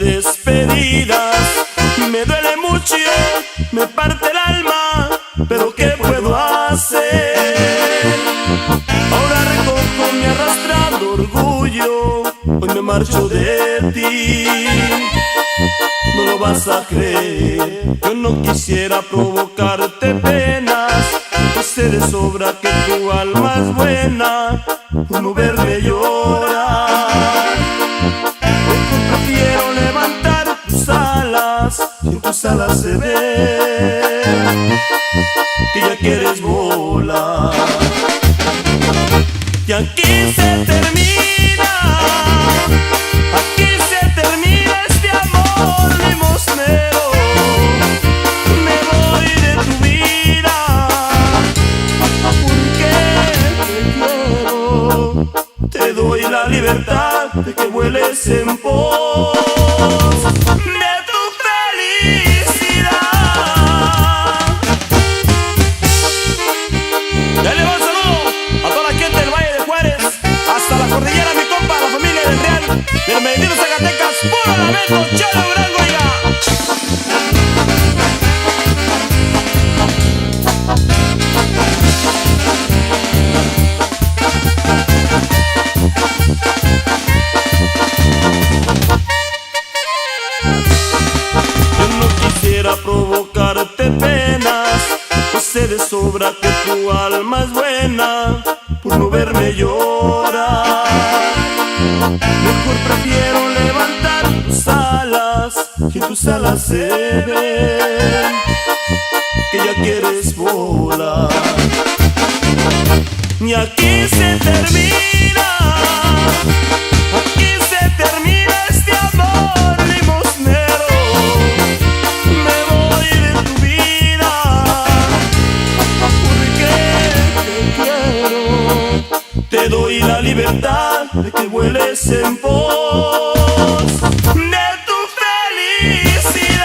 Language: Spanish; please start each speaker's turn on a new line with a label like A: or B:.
A: despedidas. Me duele mucho, me parte el alma, pero ¿qué puedo hacer? Ahora recojo mi arrastrado orgullo, hoy me marcho de ti. No lo vas a creer, yo no quisiera provocarte penas, pues sé de sobra que tu alma es buena por no verme llorar. Mejor prefiero levantar tus alas, y en tus alas se ve que ya quieres volar. Y aquí se termina, aquí se termina este amor limosnero. Me voy de tu vida porque te quiero. Te doy la libertad de que vueles en pos de tu felicidad. Dale un saludo a toda la gente del Valle de Juárez, hasta la cordillera, mi compa, la familia del Real, del Medellín, Zacatecas, puro lamento, Cholo Durango, ya. Yo no quisiera provocarte penas, pues sé de sobra que tu alma es buena por no verme llorar. Mejor prefiero levantar tus alas, que en tus alas se ve que ya quieres volar. Y aquí se termina, aquí se termina este amor limosnero. Me voy de tu vida porque te quiero. Te doy la libertad de que vueles en pos de tu felicidad.